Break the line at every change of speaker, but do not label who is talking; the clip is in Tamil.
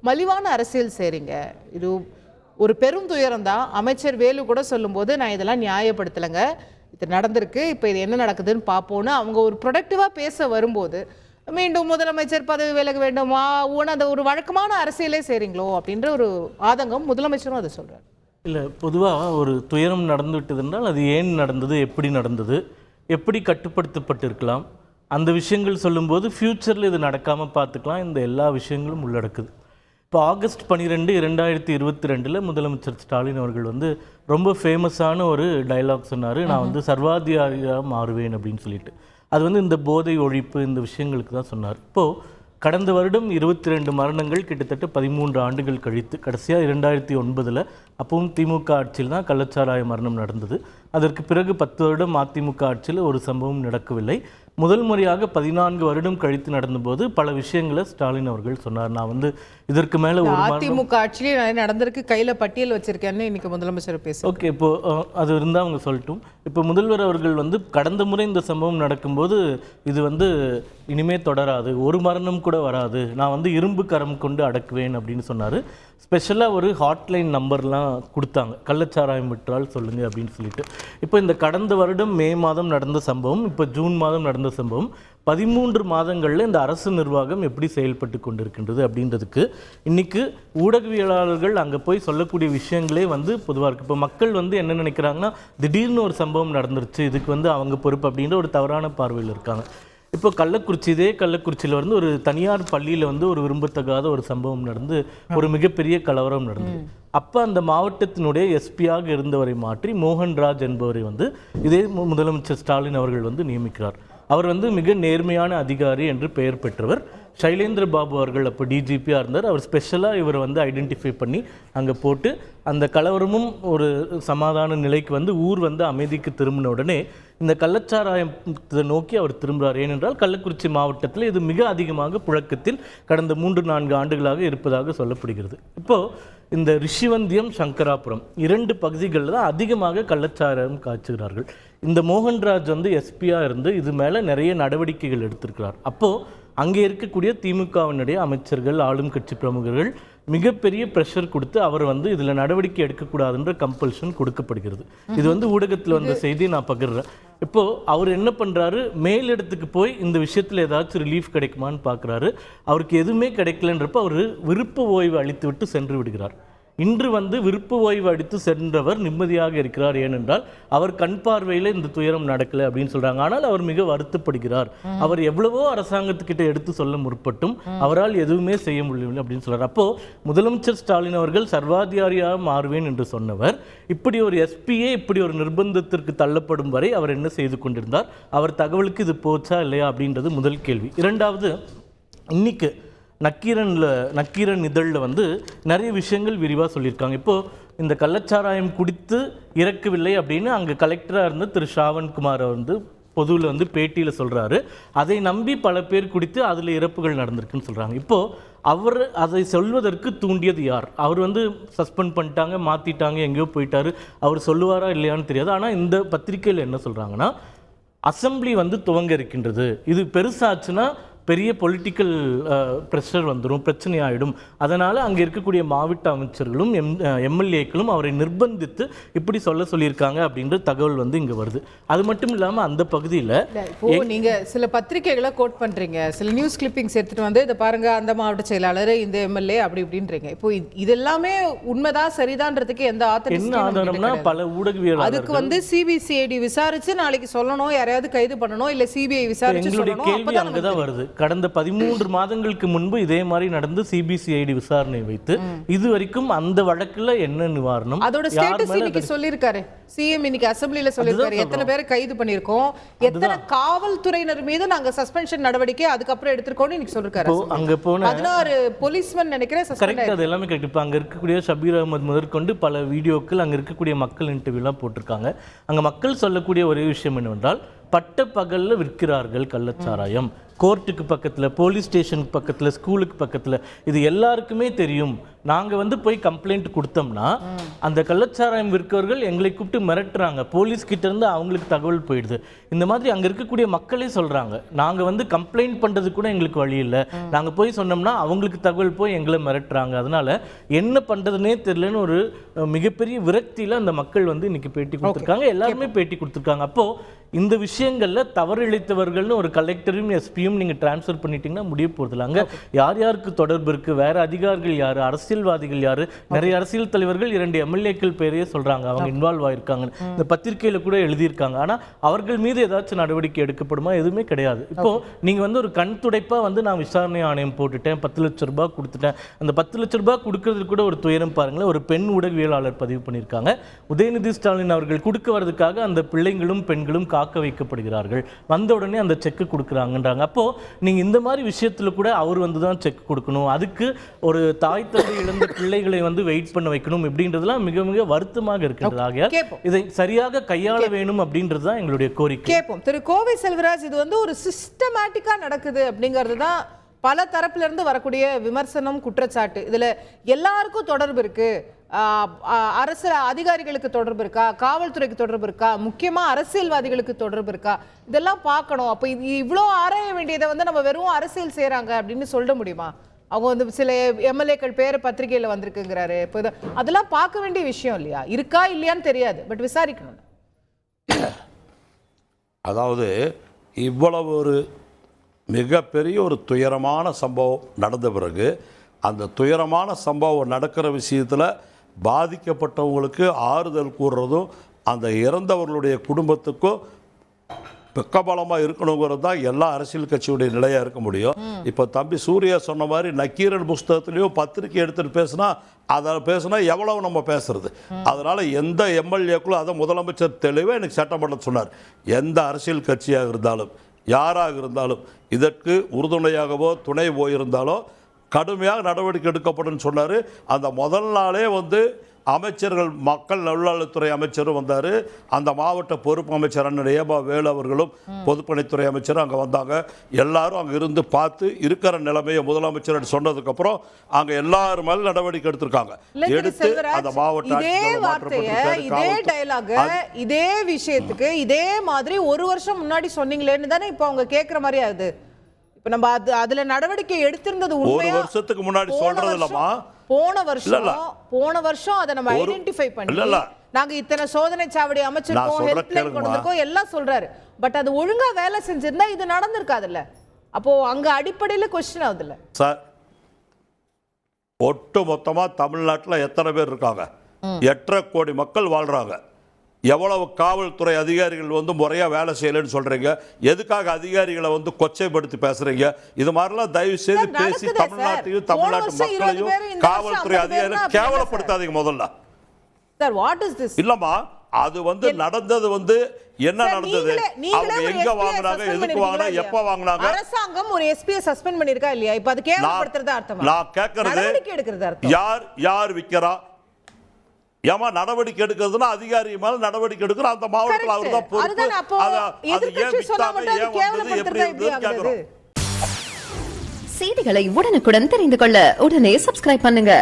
மலிவான அரசியல் செய்கிறீங்க. இது ஒரு பெரும் துயரம் தான். அமைச்சர் வேலு கூட சொல்லும்போது நான் இதெல்லாம் நியாயப்படுத்தலைங்க, இது நடந்திருக்கு, இப்போ இது என்ன நடக்குதுன்னு பார்ப்போன்னு அவங்க ஒரு ப்ரொடக்டிவாக பேச வரும்போது மீண்டும் முதலமைச்சர் பதவி விலக வேண்டுமா அந்த ஒரு வழக்கமான அரசியலே செய்கிறீங்களோ அப்படின்ற ஒரு ஆதங்கம் முதலமைச்சரும் அதை சொல்கிறார்.
இல்லை, பொதுவாக ஒரு துயரம் நடந்து விட்டது என்றால் அது ஏன் நடந்தது, எப்படி நடந்தது, எப்படி கட்டுப்படுத்தப்பட்டிருக்கலாம், அந்த விஷயங்கள் சொல்லும்போது ஃப்யூச்சரில் இது நடக்காமல் பார்த்துக்கலாம். இந்த எல்லா விஷயங்களும் உள்ளடக்குது. இப்போ ஆகஸ்ட் 12, 2022 முதலமைச்சர் ஸ்டாலின் அவர்கள் வந்து ரொம்ப ஃபேமஸான ஒரு டைலாக் சொன்னார். நான் வந்து சர்வாதிகாரியாக மாறுவேன் அப்படின்னு சொல்லிட்டு. அது வந்து இந்த போதை ஒழிப்பு இந்த விஷயங்களுக்கு தான் சொன்னார். இப்போது கடந்த வருடம் 22 மரணங்கள் கிட்டத்தட்ட 13 ஆண்டுகள் கழித்து கடைசியாக 2009 அப்பவும் திமுக ஆட்சியில் தான் கள்ளச்சாராய மரணம் நடந்தது. அதற்கு பிறகு 10 வருடம் அதிமுக ஆட்சியில் ஒரு சம்பவம் நடக்கவில்லை. முதல் முறையாக 14 வருடம் கழித்து நடந்தபோது பல விஷயங்களை ஸ்டாலின் அவர்கள் சொன்னார். நான் வந்து இதற்கு மேலே ஒரு
அதிமுக ஆட்சியிலே நடந்திருக்கு, கையில் பட்டியல் வச்சிருக்கேன்னு இன்னைக்கு முதலமைச்சர் பேச.
ஓகே, இப்போ அது இருந்தால் அவங்க சொல்லட்டும். இப்போ முதல்வர் அவர்கள் வந்து கடந்த முறை இந்த சம்பவம் நடக்கும்போது இது வந்து இனிமே தொடராது, ஒரு மரணம் கூட வராது, நான் வந்து இரும்பு கரம் கொண்டு அடக்குவேன் அப்படின்னு சொன்னார். ஸ்பெஷலாக ஒரு ஹாட்லைன் நம்பர்லாம் கொடுத்தாங்க, கள்ளச்சாராயம் விற்றால் சொல்லுங்கள் அப்படின்னு சொல்லிட்டு. இப்போ இந்த கடந்த வருடம் மே மாதம் நடந்த சம்பவம், இப்போ ஜூன் மாதம் நடந்த சம்பவம், 13 மாதங்களில் இந்த அரசு நிர்வாகம் எப்படி செயல்பட்டு கொண்டிருக்கின்றது அப்படின்றதுக்கு இன்றைக்கி ஊடகவியலாளர்கள் அங்கே போய் சொல்லக்கூடிய விஷயங்களே வந்து பொதுவாக இருக்குது. இப்போ மக்கள் வந்து என்ன நினைக்கிறாங்கன்னா, திடீர்னு ஒரு சம்பவம் நடந்துருச்சு, இதுக்கு வந்து அவங்க பொறுப்பு அப்படின்ற ஒரு தவறான பார்வையில் இருக்காங்க. இப்போ இதே கள்ளக்குறிச்சியில் வந்து ஒரு தனியார் பள்ளியில் வந்து ஒரு விரும்பத்தகாத ஒரு சம்பவம் நடந்து ஒரு மிகப்பெரிய கலவரம் நடந்தது. அப்போ அந்த மாவட்டத்தினுடைய எஸ்பியாக இருந்தவரை மாற்றி மோகன்ராஜ் என்பவரை வந்து இதே முதலமைச்சர் ஸ்டாலின் அவர்கள் வந்து நியமிக்கிறார். அவர் வந்து மிக நேர்மையான அதிகாரி என்று பெயர் பெற்றவர். சைலேந்திர பாபு அவர்கள் அப்போ டிஜிபியாக இருந்தார். அவர் ஸ்பெஷலாக இவரை வந்து ஐடென்டிஃபை பண்ணி அங்கே போட்டு அந்த கலவரமும் ஒரு சமாதான நிலைக்கு வந்து ஊர் வந்து அமைதிக்கு திரும்பின உடனே இந்த கள்ளச்சாராயத்தை நோக்கி அவர் திரும்புகிறார். ஏனென்றால் கள்ளக்குறிச்சி மாவட்டத்தில் இது மிக அதிகமாக புழக்கத்தில் கடந்த 3-4 ஆண்டுகளாக இருப்பதாக சொல்லப்படுகிறது. இப்போது இந்த ரிஷிவந்தியம், சங்கராபுரம் 2 பகுதிகளில் தான் அதிகமாக கள்ளச்சாராயம் காய்ச்சுகிறார்கள். இந்த மோகன்ராஜ் வந்து எஸ்பியாக இருந்து இது மேலே நிறைய நடவடிக்கைகள் எடுத்திருக்கிறார். அப்போது அங்கே இருக்கக்கூடிய திமுகவினுடைய அமைச்சர்கள், ஆளும் கட்சி பிரமுகர்கள் மிகப்பெரிய ப்ரெஷர் கொடுத்து அவர் வந்து இதில் நடவடிக்கை எடுக்கக்கூடாதுன்ற கம்பல்ஷன் கொடுக்கப்படுகிறது. இது வந்து ஊடகத்தில் வந்த செய்தி நான் பகிர்றேன். இப்போது அவர் என்ன பண்ணுறாரு, மேலிடத்துக்கு போய் இந்த விஷயத்தில் ஏதாச்சும் ரிலீஃப் கிடைக்குமான்னு பார்க்குறாரு. அவருக்கு எதுவுமே கிடைக்கலன்றப்போ அவர் விருப்ப ஓய்வு அளித்து விட்டு சென்று விடுகிறார். இன்று வந்து விருப்ப ஓய்வு அடித்து சென்றவர் நிம்மதியாக இருக்கிறார். ஏனென்றால் அவர் கண் பார்வையில் இந்த துயரம் நடக்கலை அப்படின்னு சொல்கிறாங்க. ஆனால் அவர் மிக வருத்தப்படுகிறார். அவர் எவ்வளவோ அரசாங்கத்துக்கிட்ட எடுத்து சொல்ல முற்பட்டும் அவரால் எதுவுமே செய்ய முடியவில்லை அப்படின்னு சொல்கிறார். அப்போது முதலமைச்சர் ஸ்டாலின் அவர்கள் சர்வாதிகாரியாக மாறுவேன் என்று சொன்னவர் இப்படி ஒரு எஸ்பியே இப்படி ஒரு நிர்பந்தத்திற்கு தள்ளப்படும் வரை அவர் என்ன செய்து கொண்டிருந்தார்? அவர் தகவலுக்கு இது போச்சா இல்லையா அப்படின்றது முதல் கேள்வி. இரண்டாவது, இன்னைக்கு நக்கீரன் இதழில் வந்து நிறைய விஷயங்கள் விரிவாக சொல்லியிருக்காங்க. இப்போது இந்த கள்ளச்சாராயம் குடித்து இறக்கவில்லை அப்படின்னு அங்கே கலெக்டராக இருந்து திரு ஷாவன்குமார் வந்து பொதுவில் வந்து பேட்டியில் சொல்கிறாரு. அதை நம்பி பல பேர் குடித்து அதில் இறப்புகள் நடந்திருக்குன்னு சொல்கிறாங்க. இப்போது அவர் அதை சொல்வதற்கு தூண்டியது யார்? அவர் வந்து சஸ்பெண்ட் பண்ணிட்டாங்க, மாற்றிட்டாங்க, எங்கேயோ போயிட்டார், அவர் சொல்லுவாரா இல்லையான்னு தெரியாது. ஆனால் இந்த பத்திரிகையில் என்ன சொல்கிறாங்கன்னா, அசெம்பிளி வந்து துவங்க இருக்கின்றது, இது பெருசாச்சுன்னா பெரிய பொலிட்டிக்கல் ப்ரெஷர் வந்துடும், பிரச்சனை ஆகிடும், அதனால் அங்கே இருக்கக்கூடிய மாவட்ட அமைச்சர்களும் எம்எல்ஏக்களும் அவரை நிர்பந்தித்து இப்படி சொல்லியிருக்காங்க அப்படின்ற தகவல் வந்து இங்கே வருது. அது மட்டும் இல்லாமல் அந்த பகுதியில்
நீங்கள் சில பத்திரிகைகளை கோட் பண்ணுறீங்க, சில நியூஸ் கிளிப்பிங்ஸ் எடுத்துகிட்டு வந்து இதை பாருங்கள், அந்த மாவட்ட செயலாளர், இந்த எம்எல்ஏ அப்படி இப்படின்றீங்க. இப்போ இதெல்லாமே உண்மைதான் சரிதான்றதுக்கு எந்த
ஆதாரம்னா பல ஊடகவியல்
அதுக்கு வந்து சிபிசிஐடி விசாரித்து நாளைக்கு சொல்லணும், யாரையாவது கைது பண்ணணும், இல்லை சிபிஐ விசாரிச்சு சொல்லணும்.
கேள்வி அங்கே தான் வருது. கடந்த 13 மாதங்களுக்கு முன்பு இதே மாதிரி நடந்து சிபிசிஐடி விசாரணை வைத்து இது வரைக்கும் அந்த வழக்குல என்ன நிவாரணம்,
அதோட ஸ்டேட்டஸ் இன்னைக்கு சொல்லிருக்காரு சிஎம், இன்னைக்கு அசெம்பிளில சொல்லிருக்காரு எத்தனை பேரை கைது பண்ணிருக்கோம், எத்தனை காவல்துறையினர் மீது நாங்க சஸ்பென்ஷன் நடவடிக்கை அதுக்கப்புறம் எடுத்திருக்கோம்னு இன்னைக்கு சொல்லிருக்காரு.
அங்க போன
16 போலீஸ்மேன் நினைக்கிறேன் சஸ்பெண்ட்.
அது எல்லாமே கரெக்ட். இப்போ அங்க இருக்கக்கூடிய ஷபீர் அகமது முதற்கொண்டு பல வீடியோக்கள் அங்க இருக்கக்கூடிய மக்கள் இன்டர்வியூலாம் போட்டிருக்காங்க. அங்க மக்கள் சொல்லக்கூடிய ஒரே விஷயம் என்னவென்றால், பட்ட பகலில் விற்கிறார்கள் கள்ளச்சாராயம், கோர்ட்டுக்கு பக்கத்தில், போலீஸ் ஸ்டேஷனுக்கு பக்கத்தில், ஸ்கூலுக்கு பக்கத்தில், இது எல்லாருக்குமே தெரியும். நாங்கள் வந்து போய் கம்ப்ளைண்ட் கொடுத்தோம்னா அந்த கள்ளச்சாராயம் விற்கவர்கள் எங்களை கூப்பிட்டு மிரட்டுறாங்க, போலீஸ் கிட்ட இருந்து அவங்களுக்கு தகவல் போயிடுது. இந்த மாதிரி அங்கே இருக்கக்கூடிய மக்களே சொல்கிறாங்க, நாங்கள் வந்து கம்ப்ளைண்ட் பண்ணுறது கூட எங்களுக்கு வழி இல்லை, நாங்கள் போய் சொன்னோம்னா அவங்களுக்கு தகவல் போய் எங்களை மிரட்டுறாங்க, அதனால என்ன பண்ணுறதுனே தெரியலன்னு ஒரு மிகப்பெரிய விரக்தியில் அந்த மக்கள் வந்து இன்னைக்கு பேட்டி கொடுத்துருக்காங்க, எல்லாருமே பேட்டி கொடுத்துருக்காங்க. அப்போது இந்த விஷயங்களில் தவறிழைத்தவர்கள்னு ஒரு கலெக்டரையும் எஸ்பியும் நீங்கள் டிரான்ஸ்ஃபர் பண்ணிட்டீங்கன்னா முடிய போகிறதில்ல. அங்கே யார் யாருக்கு தொடர்பு இருக்குது, வேறு அதிகாரிகள் யார், அரசியல்வாதிகள் யார், நிறைய அரசியல் தலைவர்கள் 2 எம்எல்ஏக்கள் பேரையே சொல்கிறாங்க அவங்க இன்வால்வ் ஆகிருக்காங்கன்னு, இந்த பத்திரிகையில் கூட எழுதியிருக்காங்க. ஆனால் அவர்கள் மீது ஏதாச்சும் நடவடிக்கை எடுக்கப்படுமா? எதுவுமே கிடையாது. இப்போது நீங்கள் வந்து ஒரு கண் துடைப்பாக வந்து நான் விசாரணை ஆணையம் போட்டுட்டேன், 10 லட்ச ரூபாய் கொடுத்துட்டேன், அந்த 10 லட்ச ரூபாய் கொடுக்கறது கூட ஒரு துயரம் பாருங்களேன். ஒரு பெண் ஊடகவியலாளர் பதிவு பண்ணியிருக்காங்க, உதயநிதி ஸ்டாலின் அவர்கள் கொடுக்க வரதுக்காக அந்த பிள்ளைங்களும் பெண்களும் காக்க வைக்கப்படுகிறார்கள், வந்த உடனே அந்த செக் கொடுக்குறாங்கன்றாங்க. அப்போ நீங்க இந்த மாதிரி விஷயத்துல கூட அவர் வந்து தான் செக் கொடுக்கணும், அதுக்கு ஒரு தாய் தந்தை இழந்த பிள்ளைகளை வந்து வெயிட் பண்ண வைக்கணும் அப்படின்றதுலாம் மிக மிக வருத்தமாக இருக்கின்றதாக இதை சரியாக கையாள வேணும் அப்படின்றது தான் எங்களுடைய கோரிக்கை.
கேட்போம். திரு கோவை செல்வராஜ், இது வந்து ஒரு சிஸ்டமேட்டிக்கா நடக்குது அப்படிங்கிறது தான் பல தரப்புல இருந்து வரக்கூடிய விமர்சனம், குற்றச்சாட்டு. இதுல எல்லாருக்கும் தொடர்பு இருக்கு, அரசு அதிகாரிகளுக்கு தொடர்பு இருக்கா, காவல்துறைக்கு தொடர்பு இருக்கா, முக்கியமா அரசியல்வாதிகளுக்கு தொடர்பு இருக்கா, இதெல்லாம் பார்க்கணும். அப்போ இது இவ்வளோ ஆராய வேண்டியதை வந்து நம்ம வெறும் அரசியல் செய்கிறாங்க அப்படின்னு சொல்ல முடியுமா? அவங்க வந்து சில எம்எல்ஏக்கள் பேர் பத்திரிகையில் வந்திருக்குங்கிறாரு. இப்போ அதெல்லாம் பார்க்க வேண்டிய விஷயம் இல்லையா? இருக்கா இல்லையான்னு தெரியாது, பட் விசாரிக்கணும்.
அதாவது இவ்வளவு ஒரு மிகப்பெரிய ஒரு துயரமான சம்பவம் நடந்த பிறகு அந்த துயரமான சம்பவம் நடக்கிற விஷயத்தில் பாதிக்கப்பட்டவங்களுக்கு ஆறுதல் கூறுறதும் அந்த இறந்தவர்களுடைய குடும்பத்துக்கும் பக்கபலமாக இருக்கணுங்கிறது தான் எல்லா அரசியல் கட்சியுடைய நிலையாக இருக்க முடியும். இப்போ தம்பி சூர்யா சொன்ன மாதிரி நக்கீரன் புஸ்தகத்துலேயும் பத்திரிக்கை எடுத்துகிட்டு பேசினா எவ்வளவு நம்ம பேசுறது. அதனால் எந்த எம்எல்ஏக்களும் அதை முதலமைச்சர் தெளிவாக எனக்கு சட்டமன்றம் சொன்னார், எந்த அரசியல் கட்சியாக இருந்தாலும் யாராக இருந்தாலும் இதற்கு உறுதுணையாகவோ துணை போயிருந்தாலோ கடுமையாக நடவடிக்கை எடுக்கப்படும் சொன்னார். அந்த முதல் நாளே வந்து அமைச்சர்கள், மக்கள் நல்வாழ்வுத்துறை அமைச்சரும் வந்தார், அந்த மாவட்ட பொறுப்பு அமைச்சர் அண்ணன் ஏபா வேலு அவர்களும் பொதுப்பணித்துறை அமைச்சரும் அங்கே வந்தாங்க. எல்லாரும் அங்கே இருந்து பார்த்து இருக்கிற நிலைமையை முதலமைச்சர் சொன்னதுக்கப்புறம் அங்கே எல்லாரும் மேலே நடவடிக்கை எடுத்திருக்காங்க. எடுத்து அந்த மாவட்ட
இதே விஷயத்துக்கு இதே மாதிரி ஒரு வருஷம் முன்னாடி சொன்னீங்களேன்னு தானே இப்போ அவங்க கேட்குற மாதிரி ஆகுது. இப்போ நம்ம அதுல நடவடிக்கை எடுத்திருந்தது
ஒரு வருஷத்துக்கு முன்னாடி சொல்றது இல்லமா,
போன வருஷம் அதை நம்ம ஐடென்டிஃபை பண்ணி நாங்க இத்தனை சோதனை சாவடி அமைச்சிருக்கோம், ஹெல்ப்லைன் கொண்டு வந்திருக்கோம் எல்லாம் சொல்றாரு. பட் அது ஒழுங்கா வேலை செஞ்சிருந்தா இது நடந்திருக்காதுல்ல. அப்போ அங்க அடிப்படையில क्वेश्चन ஆகுதுல்ல
சார். ஒட்டு மொத்தமா தமிழ்நாட்டில் எத்தனை பேர் இருக்காங்க? 8.5 கோடி மக்கள் வாழ்றாங்க. எவ்வளவு காவல்துறை அதிகாரிகள் வந்து முறையாக வேலை செய்யலைன்னு சொல்கிறீங்க? எதுக்காக அதிகாரிகளை வந்து கொச்சைப்படுத்தி பேசுகிறீங்க? இது மாதிரிலாம் தயவு செய்து பேசி தமிழ்நாட்டையும் தமிழ்நாட்டு மக்களையும் காவல்துறை அதிகாரிகளை கேவலப்படுத்தாதீங்க முதல்ல. இல்லம்மா, அது வந்து நடந்தது வந்து என்ன நடந்தது, அவங்க எங்க வாங்குனாங்க, எதுக்கு வாங்குனாங்க, எப்ப வாங்குனாங்க?
அரசாங்கம் ஒரு எஸ்பியை சஸ்பெண்ட் பண்ணிருக்கா இல்லையா? இப்ப அது கேவலப்படுத்துறது அர்த்தமா?
நான் கேக்குறது யார் விக்கிறா? ஏமா நடவடிக்கை எடுக்கிறதுனா அதிகாரி மேல நடவடிக்கை எடுக்கிற அந்த மாவட்டத்தில் அவர் தான் பொறுப்பு.
செய்திகளை உடனுக்குடன் தெரிந்து கொள்ள உடனே சப்ஸ்கிரைப் பண்ணுங்க.